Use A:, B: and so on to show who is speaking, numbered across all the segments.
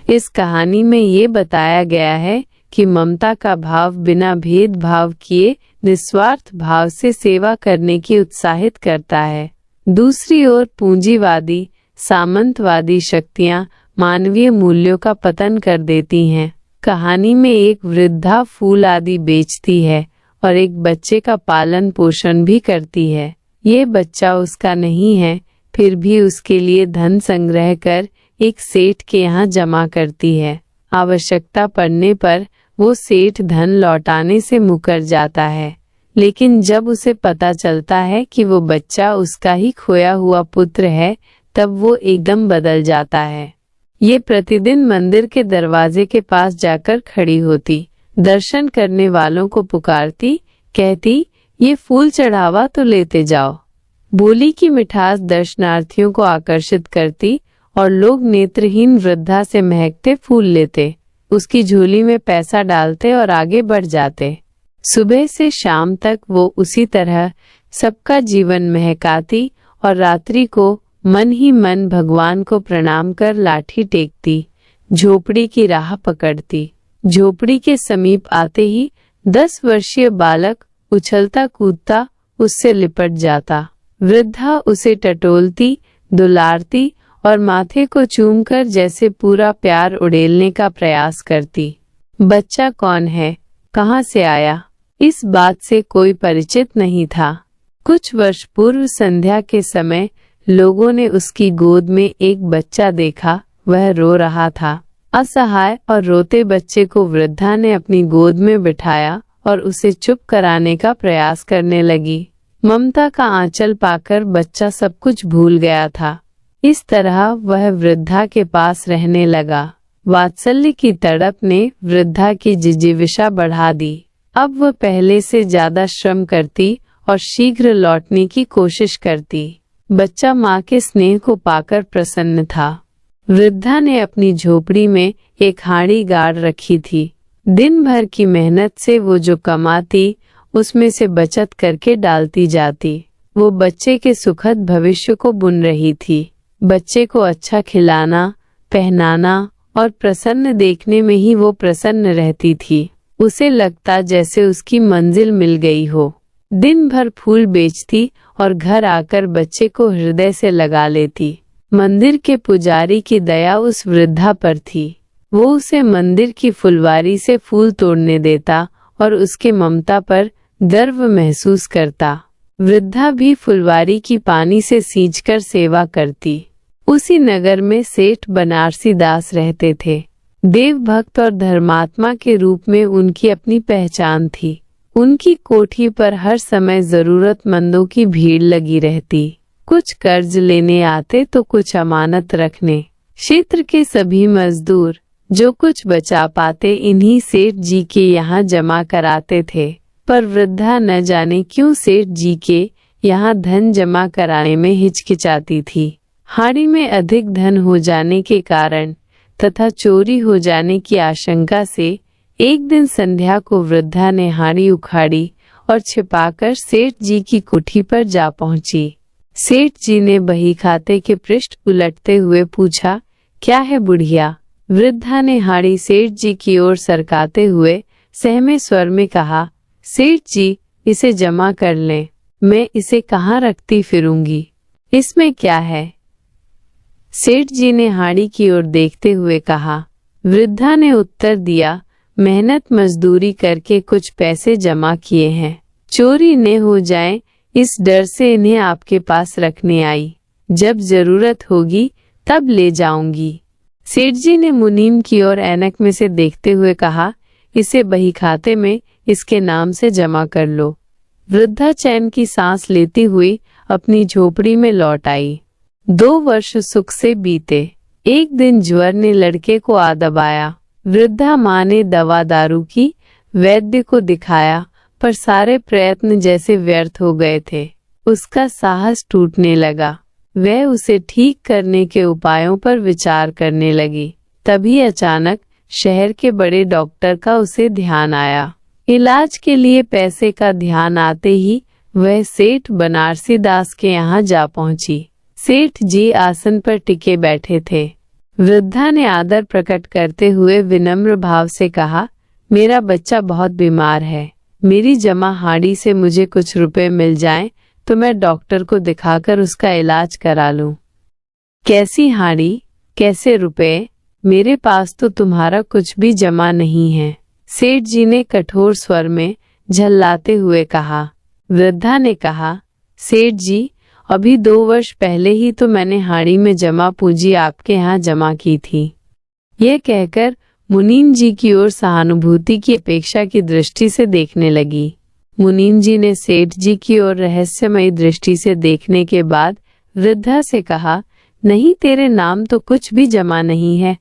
A: इस कहानी में ये बताया गया है कि ममता का भाव बिना भेदभाव किए निस्वार्थ भाव से सेवा करने की उत्साहित करता है। दूसरी ओर पूंजीवादी सामंतवादी शक्तियां मानवीय मूल्यों का पतन कर देती हैं। कहानी में एक वृद्धा फूल आदि बेचती है और एक बच्चे का पालन पोषण भी करती है। ये बच्चा उसका नहीं है, फिर भी उसके लिए धन संग्रह कर एक सेठ के यहाँ जमा करती है। आवश्यकता पड़ने पर वो सेठ धन लौटाने से मुकर जाता है, लेकिन जब उसे पता चलता है कि वो बच्चा उसका ही खोया हुआ पुत्र है, तब वो एकदम बदल जाता है। ये प्रतिदिन मंदिर के दरवाजे के पास जाकर खड़ी होती, दर्शन करने वालों को पुकारती, कहती, ये फूल चढ़ावा तो लेते जाओ। बोली की मिठास दर्शनार्थियों को आकर्षित करती और लोग नेत्रहीन वृद्धा से महकते फूल लेते, उसकी झोली में पैसा डालते और आगे बढ़ जाते। सुबह से शाम तक वो उसी तरह सबका जीवन महकाती और रात्रि को मन ही मन भगवान को प्रणाम कर लाठी टेकती, झोपड़ी की राह पकड़ती। झोपड़ी के समीप आते ही 10 वर्षीय बालक उछलता कूदता उससे लिपट जाता। वृद्धा उसे टटोलती, दुलारती और माथे को चूमकर जैसे पूरा प्यार उड़ेलने का प्रयास करती। बच्चा कौन है, कहाँ से आया, इस बात से कोई परिचित नहीं था। कुछ वर्ष पूर्व संध्या के समय लोगों ने उसकी गोद में एक बच्चा देखा। वह रो रहा था। असहाय और रोते बच्चे को वृद्धा ने अपनी गोद में बिठाया और उसे चुप कराने का प्रयास करने लगी। ममता का आंचल पाकर बच्चा सब कुछ भूल गया था। इस तरह वह वृद्धा के पास रहने लगा। वात्सल्य की तड़प ने वृद्धा की जिजीविषा बढ़ा दी। अब वह पहले से ज्यादा श्रम करती और शीघ्र लौटने की कोशिश करती। बच्चा माँ के स्नेह को पाकर प्रसन्न था। वृद्धा ने अपनी झोपड़ी में एक हांडी गाड़ रखी थी। दिन भर की मेहनत से वो जो कमाती उसमें से बचत करके डालती जाती। वो बच्चे के सुखद भविष्य को बुन रही थी। बच्चे को अच्छा खिलाना, पहनाना और प्रसन्न देखने में ही वो प्रसन्न रहती थी। उसे लगता जैसे उसकी मंजिल मिल गई हो। दिन भर फूल बेचती और घर आकर बच्चे को हृदय से लगा लेती। मंदिर के पुजारी की दया उस वृद्धा पर थी। वो उसे मंदिर की फुलवारी से फूल तोड़ने देता और उसके ममता पर गर्व महसूस करता। वृद्धा भी फुलवारी की पानी से सींचकर सेवा करती। उसी नगर में सेठ बनारसी दास रहते थे। देवभक्त और धर्मात्मा के रूप में उनकी अपनी पहचान थी। उनकी कोठी पर हर समय जरूरतमंदों की भीड़ लगी रहती। कुछ कर्ज लेने आते तो कुछ अमानत रखने। क्षेत्र के सभी मजदूर जो कुछ बचा पाते इन्हीं सेठ जी के यहाँ जमा कराते थे। पर वृद्धा न जाने क्यों सेठ जी के यहाँ धन जमा कराने में हिचकिचाती थी। हाड़ी में अधिक धन हो जाने के कारण तथा चोरी हो जाने की आशंका से एक दिन संध्या को वृद्धा ने हाड़ी उखाड़ी और छिपाकर सेठ जी की कोठी पर जा पहुंची। सेठ जी ने बही खाते के पृष्ठ उलटते हुए पूछा, क्या है बुढ़िया? वृद्धा ने हाड़ी सेठ जी की ओर सरकाते हुए सहमे स्वर में कहा, सेठ जी, इसे जमा कर लें। मैं इसे कहाँ रखती फिरूंगी, इसमें क्या है? सेठ जी ने हाड़ी की ओर देखते हुए कहा। वृद्धा ने उत्तर दिया, मेहनत मजदूरी करके कुछ पैसे जमा किए हैं, चोरी न हो जाए इस डर से इन्हें आपके पास रखने आई। जब जरूरत होगी तब ले जाऊंगी। सेठ जी ने मुनीम की ओर ऐनक में से देखते हुए कहा, इसे बही खाते में इसके नाम से जमा कर लो। वृद्धा चैन की सांस लेती हुई अपनी झोपड़ी में लौट आई। 2 वर्ष सुख से बीते। एक दिन ज्वर ने लड़के को आ दबाया। वृद्धा माँ ने दवा दारू की, वैद्य को दिखाया, पर सारे प्रयत्न जैसे व्यर्थ हो गए थे। उसका साहस टूटने लगा। वह उसे ठीक करने के उपायों पर विचार करने लगी। तभी अचानक शहर के बड़े डॉक्टर का उसे ध्यान आया। इलाज के लिए पैसे का ध्यान आते ही वह सेठ बनारसी दास के यहाँ जा पहुंची। सेठ जी आसन पर टिके बैठे थे। वृद्धा ने आदर प्रकट करते हुए विनम्र भाव से कहा, मेरा बच्चा बहुत बीमार है। मेरी जमा हाड़ी से मुझे कुछ रुपए मिल जाएं तो मैं डॉक्टर को दिखाकर उसका इलाज करा लूं। कैसी हाड़ी, कैसे रुपए? मेरे पास तो तुम्हारा कुछ भी जमा नहीं है, सेठ जी ने कठोर स्वर में झल्लाते हुए कहा। वृद्धा ने कहा, सेठ जी, अभी 2 वर्ष पहले ही तो मैंने हाड़ी में जमा पूंजी आपके यहाँ जमा की थी। यह कहकर मुनीम जी की ओर सहानुभूति की अपेक्षा की दृष्टि से देखने लगी। मुनीम जी ने सेठ जी की ओर रहस्यमयी दृष्टि से देखने के बाद वृद्धा से कहा, नहीं, तेरे नाम तो कुछ भी जमा नहीं है।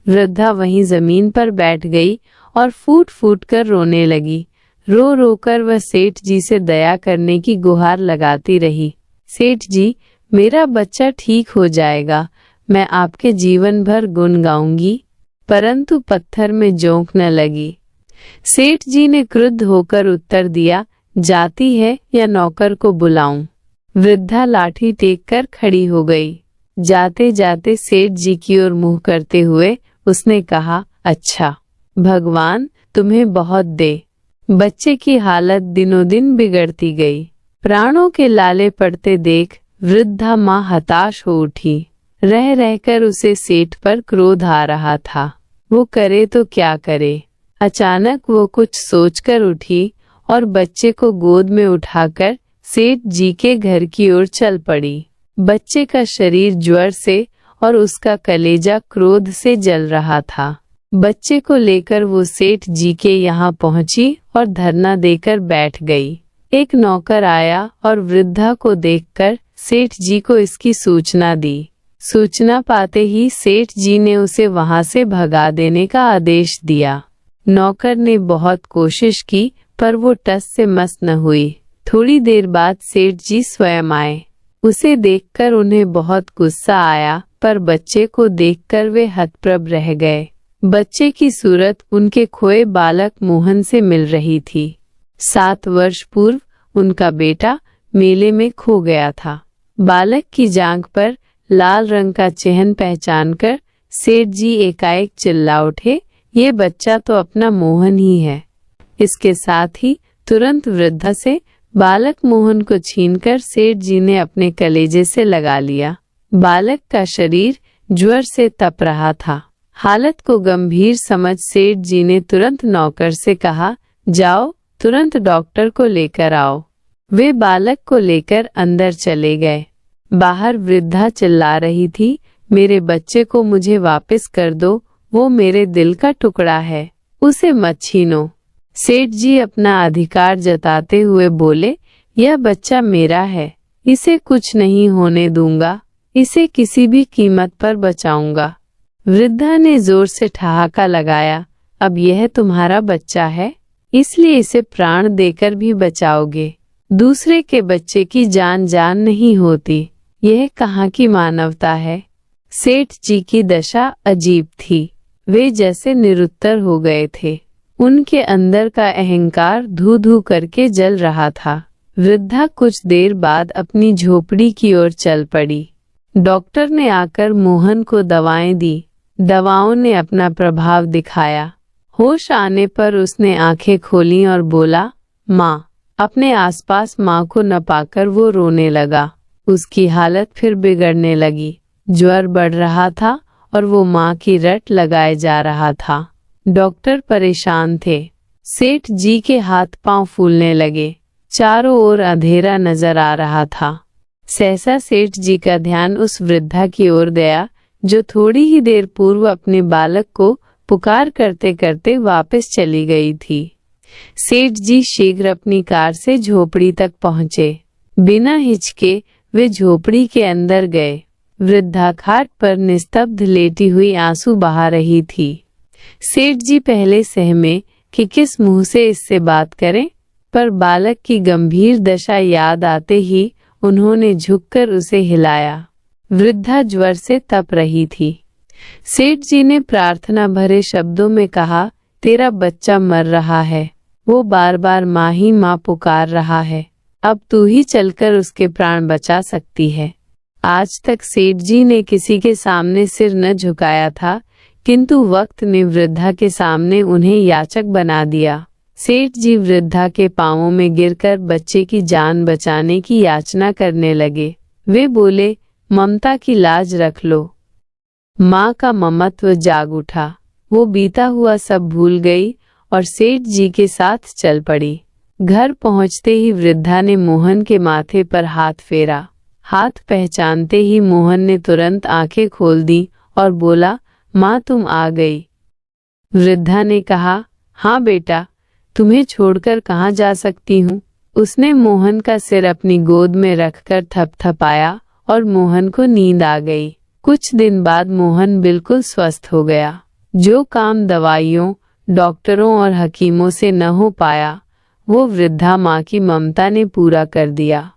A: वृद्धा वहीं जमीन पर बैठ गई और फूट फूट कर रोने लगी। रो रो कर वह सेठ जी से दया करने की गुहार लगाती रही। सेठ जी, मेरा बच्चा ठीक हो जाएगा, मैं आपके जीवन भर गुण गाऊंगी। परंतु पत्थर में जोंक न लगी। सेठ जी ने क्रुद्ध होकर उत्तर दिया, जाती है या नौकर को बुलाऊं? वृद्धा लाठी टेक कर खड़ी हो गई। जाते जाते सेठ जी की ओर मुंह करते हुए उसने कहा, अच्छा, भगवान तुम्हें बहुत दे। बच्चे की हालत दिनों दिन बिगड़ती गई। प्राणों के लाले पड़ते देख वृद्धा माँ हताश हो उठी। रह रहकर उसे सेठ पर क्रोध आ रहा था। वो करे तो क्या करे। अचानक वो कुछ सोचकर उठी और बच्चे को गोद में उठाकर सेठ जी के घर की ओर चल पड़ी। बच्चे का शरीर ज्वर से और उसका कलेजा क्रोध से जल रहा था। बच्चे को लेकर वो सेठ जी के यहाँ पहुंची और धरना देकर बैठ गई। एक नौकर आया और वृद्धा को देखकर सेठ जी को इसकी सूचना दी। सूचना पाते ही सेठ जी ने उसे वहां से भगा देने का आदेश दिया। नौकर ने बहुत कोशिश की पर वो टस से मस न हुई। थोड़ी देर बाद सेठ जी स्वयं आए। उसे देखकर उन्हें बहुत गुस्सा आया, पर बच्चे को देखकर वे हतप्रभ रह गए। बच्चे की सूरत उनके खोए बालक मोहन से मिल रही थी। 7 वर्ष पूर्व उनका बेटा मेले में खो गया था। बालक की जांघ पर लाल रंग का चिन्ह पहचानकर सेठ जी एकाएक चिल्ला उठे, ये बच्चा तो अपना मोहन ही है। इसके साथ ही तुरंत वृद्धा से बालक मोहन को छीनकर सेठ जी ने अपने कलेजे से लगा लिया। बालक का शरीर ज्वर से तप रहा था। हालत को गंभीर समझ सेठ जी ने तुरंत नौकर से कहा, जाओ तुरंत डॉक्टर को लेकर आओ। वे बालक को लेकर अंदर चले गए। बाहर वृद्धा चिल्ला रही थी, मेरे बच्चे को मुझे वापस कर दो, वो मेरे दिल का टुकड़ा है, उसे मत छीनो। सेठ जी अपना अधिकार जताते हुए बोले, यह बच्चा मेरा है, इसे कुछ नहीं होने दूंगा, इसे किसी भी कीमत पर बचाऊंगा। वृद्धा ने जोर से ठहाका लगाया, अब यह तुम्हारा बच्चा है, इसलिए इसे प्राण देकर भी बचाओगे। दूसरे के बच्चे की जान नहीं होती, यह कहाँ की मानवता है। सेठ जी की दशा अजीब थी। वे जैसे निरुत्तर हो गए थे। उनके अंदर का अहंकार धू धू करके जल रहा था। वृद्धा कुछ देर बाद अपनी झोपड़ी की ओर चल पड़ी। डॉक्टर ने आकर मोहन को दवाएं दी। दवाओं ने अपना प्रभाव दिखाया। होश आने पर उसने आंखें खोलीं और बोला, माँ। अपने आसपास माँ को न पाकर वो रोने लगा। उसकी हालत फिर बिगड़ने लगी। ज्वर बढ़ रहा था और वो माँ की रट लगाए जा रहा था। डॉक्टर परेशान थे। सेठ जी के हाथ पांव फूलने लगे। चारों ओर अंधेरा नजर आ रहा था। सहसा सेठ जी का ध्यान उस वृद्धा की ओर गया जो थोड़ी ही देर पूर्व अपने बालक को पुकार करते करते वापस चली गई थी। सेठ जी शीघ्र अपनी कार से झोपड़ी तक पहुंचे। बिना हिचके वे झोपड़ी के अंदर गए। वृद्धा खाट पर निस्तब्ध लेटी हुई आंसू बहा रही थी। सेठ जी पहले सहमे कि किस मुंह से इससे बात करें, पर बालक की गंभीर दशा याद आते ही उन्होंने झुककर उसे हिलाया। वृद्धा ज्वर से तप रही थी। सेठ जी ने प्रार्थना भरे शब्दों में कहा, तेरा बच्चा मर रहा है, वो बार बार माँ ही माँ पुकार रहा है, अब तू ही चलकर उसके प्राण बचा सकती है। आज तक सेठ जी ने किसी के सामने सिर न झुकाया था, किंतु वक्त ने वृद्धा के सामने उन्हें याचक बना दिया। सेठ जी वृद्धा के पांवों में गिरकर बच्चे की जान बचाने की याचना करने लगे। वे बोले, ममता की लाज रख लो। माँ का ममत्व जाग उठा। वो बीता हुआ सब भूल गई और सेठ जी के साथ चल पड़ी। घर पहुंचते ही वृद्धा ने मोहन के माथे पर हाथ फेरा। हाथ पहचानते ही मोहन ने तुरंत आंखें खोल दी और बोला, माँ तुम आ गई। वृद्धा ने कहा, हाँ बेटा, तुम्हें छोड़कर कहाँ जा सकती हूँ। उसने मोहन का सिर अपनी गोद में रखकर थपथपाया और मोहन को नींद आ गई। कुछ दिन बाद मोहन बिल्कुल स्वस्थ हो गया। जो काम दवाइयों, डॉक्टरों और हकीमों से न हो पाया, वो वृद्धा माँ की ममता ने पूरा कर दिया।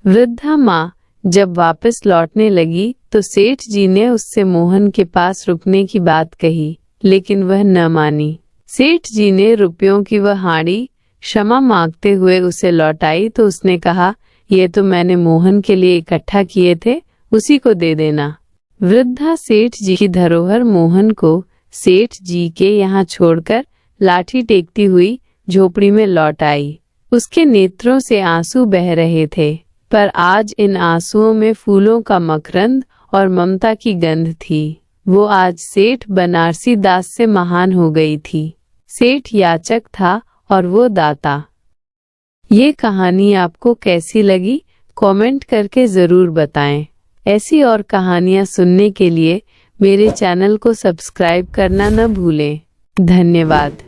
A: वृद्धा माँ जब वापस लौटने लगी तो सेठ जी ने उससे मोहन के पास रुकने की बात कही, लेकिन वह न मानी। सेठ जी ने रुपयों की वह हांडी क्षमा मांगते हुए उसे लौटाई तो उसने कहा, ये तो मैंने मोहन के लिए इकट्ठा किए थे, उसी को दे देना। वृद्धा सेठ जी की धरोहर मोहन को सेठ जी के यहाँ छोड़कर लाठी टेकती हुई झोपड़ी में लौट आई। उसके नेत्रों से आंसू बह रहे थे, पर आज इन आंसुओं में फूलों का मकरंद और ममता की गंध थी। वो आज सेठ बनारसी दास से महान हो गई थी। सेठ याचक था और वो दाता। ये कहानी आपको कैसी लगी, कमेंट करके ज़रूर बताएं। ऐसी और कहानियाँ सुनने के लिए मेरे चैनल को सब्सक्राइब करना न भूलें। धन्यवाद।